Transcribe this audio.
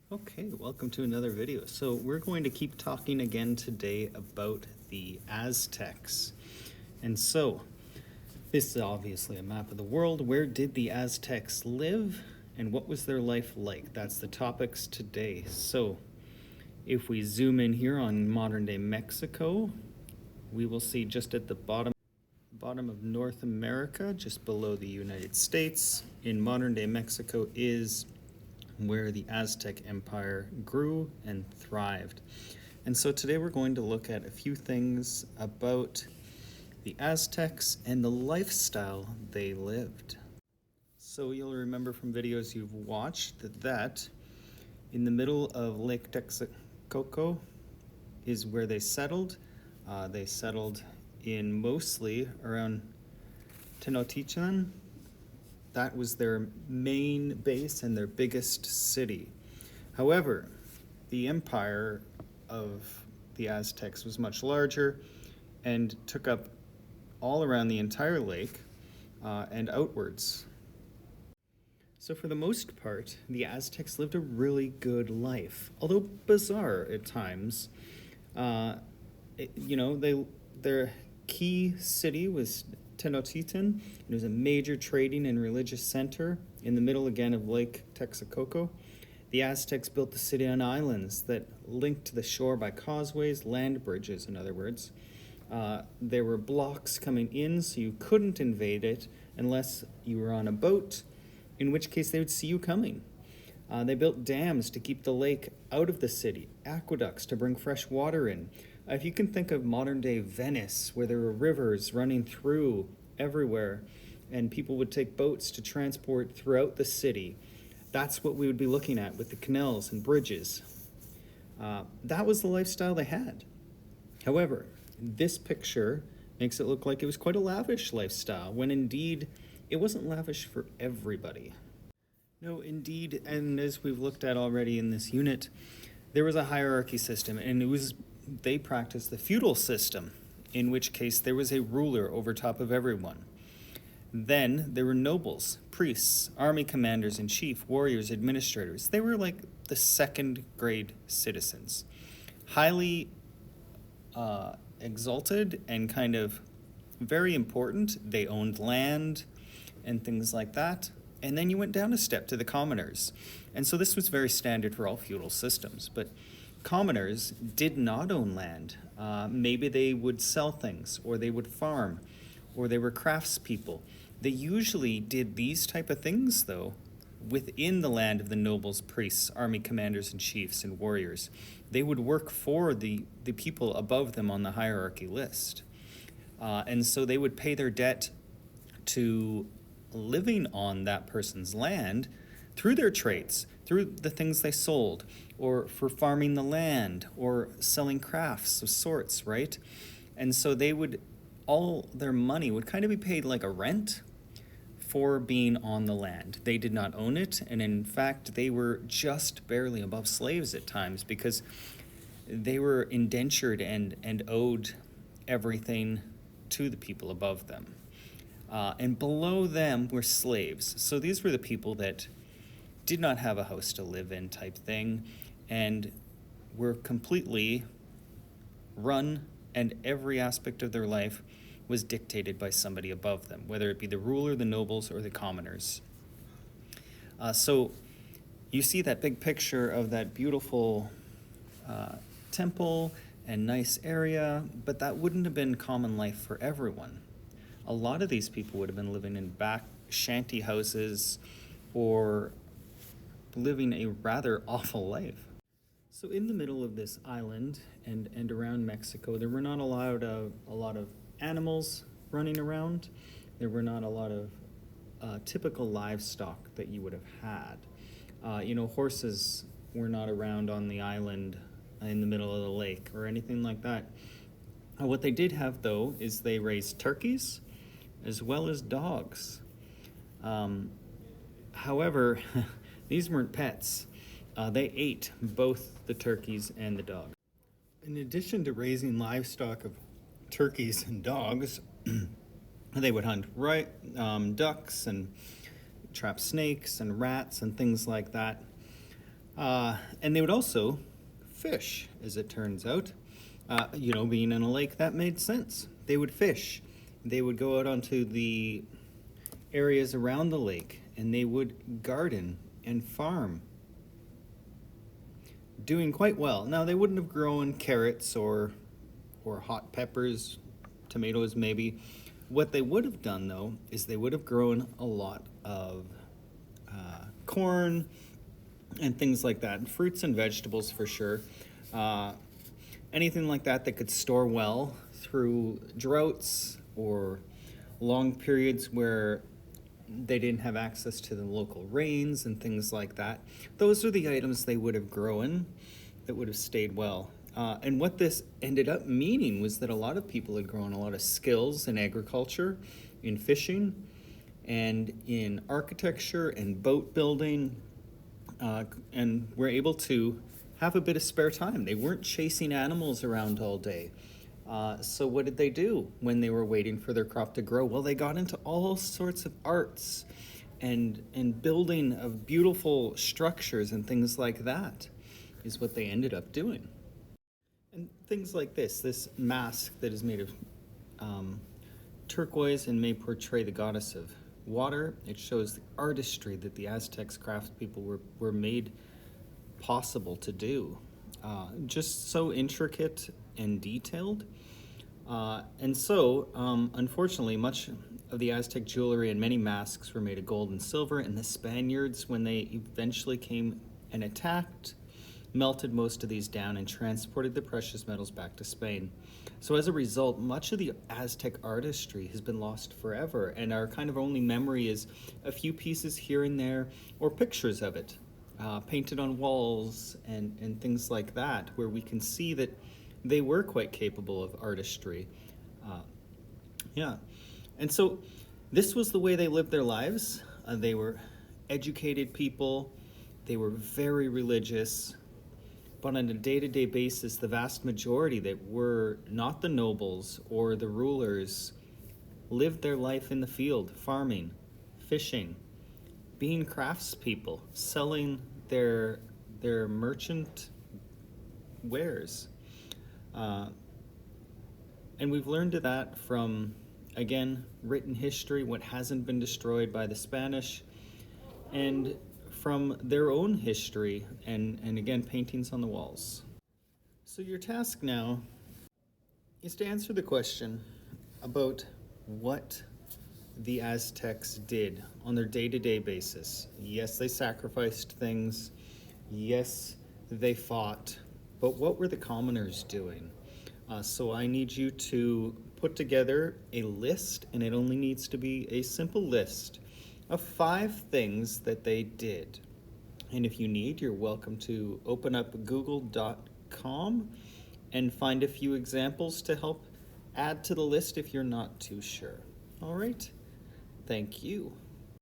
Okay, welcome to another video. So we're going to keep talking again today about the Aztecs. And so, this is obviously a map of the world. Where did the Aztecs live and what was their life like? That's the topics today. So, if we zoom in here on modern day Mexico, we will see just at the bottom of North America, just below the United States, in modern day Mexico is where the Aztec Empire grew and thrived. And so today we're going to look at a few things about the Aztecs and the lifestyle they lived. So you'll remember from videos you've watched that in the middle of Lake Texcoco is where they settled. They settled in mostly around Tenno Titan. That was their main base and their biggest city. However, the empire of the Aztecs was much larger and took up all around the entire lake and outwards. So for the most part, the Aztecs lived a really good life, although bizarre at times. Their key city was Tenno Titan. It was a major trading and religious center in the middle again of Lake Texcoco. The Aztecs built the city on islands that linked to the shore by causeways, land bridges, in other words. There were blocks coming in, so you couldn't invade it unless you were on a boat, in which case they would see you coming. They built dams to keep the lake out of the city, aqueducts to bring fresh water in. If you can think of modern-day Venice, where there were rivers running through everywhere, and people would take boats to transport throughout the city, that's what we would be looking at with the canals and bridges. That was the lifestyle they had. However, this picture makes it look like it was quite a lavish lifestyle, when indeed it wasn't lavish for everybody. No, indeed, and as we've looked at already in this unit, there was a hierarchy system, and they practiced the feudal system, in which case there was a ruler over top of everyone. Then there were nobles, priests, army commanders-in-chief, warriors, administrators. They were like the second-grade citizens. Highly exalted and kind of very important. They owned land and things like that. And then you went down a step to the commoners. And so this was very standard for all feudal systems. But commoners did not own land. Maybe they would sell things, or they would farm, or they were craftspeople. They usually did these type of things, though, within the land of the nobles, priests, army commanders and chiefs and warriors. They would work for the people above them on the hierarchy list. And so they would pay their debt to living on that person's land through their trades, through the things they sold, or for farming the land, or selling crafts of sorts, right? And so all their money would kind of be paid like a rent for being on the land. They did not own it, and in fact, they were just barely above slaves at times because they were indentured and owed everything to the people above them. And below them were slaves. So these were the people that did not have a house to live in type thing and were completely run, and every aspect of their life was dictated by somebody above them, whether it be the ruler, the nobles, or the commoners. So you see that big picture of that beautiful temple and nice area, but that wouldn't have been common life for everyone. A lot of these people would have been living in back shanty houses or living a rather awful life. So in the middle of this island and around Mexico, there were not allowed a lot of animals running around. There were not a lot of typical livestock that you would have had. Horses were not around on the island in the middle of the lake or anything like that. What they did have, though, is they raised turkeys as well as dogs. However, these weren't pets. They ate both the turkeys and the dogs. In addition to raising livestock of turkeys and dogs, they would hunt ducks and trap snakes and rats and things like that. And they would also fish, as it turns out. Being in a lake, that made sense. They would fish. They would go out onto the areas around the lake and they would garden and farm, doing quite well. Now, they wouldn't have grown carrots or hot peppers, tomatoes maybe. What they would have done, though, is they would have grown a lot of corn and things like that, and fruits and vegetables for sure. Anything like that that could store well through droughts or long periods where they didn't have access to the local rains and things like that. Those are the items they would have grown that would have stayed well. And what this ended up meaning was that a lot of people had grown a lot of skills in agriculture, in fishing, and in architecture and boat building, and were able to have a bit of spare time. They weren't chasing animals around all day. So what did they do when they were waiting for their crop to grow? Well, they got into all sorts of arts and building of beautiful structures and things like that is what they ended up doing. And things like this mask that is made of turquoise and may portray the goddess of water. It shows the artistry that the Aztecs craftspeople were made possible to do. Just so intricate and detailed. Unfortunately, much of the Aztec jewelry and many masks were made of gold and silver, and the Spaniards, when they eventually came and attacked, melted most of these down and transported the precious metals back to Spain. So as a result, much of the Aztec artistry has been lost forever, and our kind of only memory is a few pieces here and there, or pictures of it, painted on walls and things like that, where we can see that they were quite capable of artistry. And so this was the way they lived their lives. They were educated people. They were very religious. But on a day-to-day basis, the vast majority that were not the nobles or the rulers lived their life in the field, farming, fishing, being craftspeople, selling their merchant wares. And we've learned that from, again, written history, what hasn't been destroyed by the Spanish, and from their own history, and again, paintings on the walls. So your task now is to answer the question about what the Aztecs did on their day-to-day basis. Yes, they sacrificed things. Yes, they fought. But what were the commoners doing? So I need you to put together a list, and it only needs to be a simple list of 5 things that they did. And if you need, you're welcome to open up google.com and find a few examples to help add to the list if you're not too sure. All right, thank you.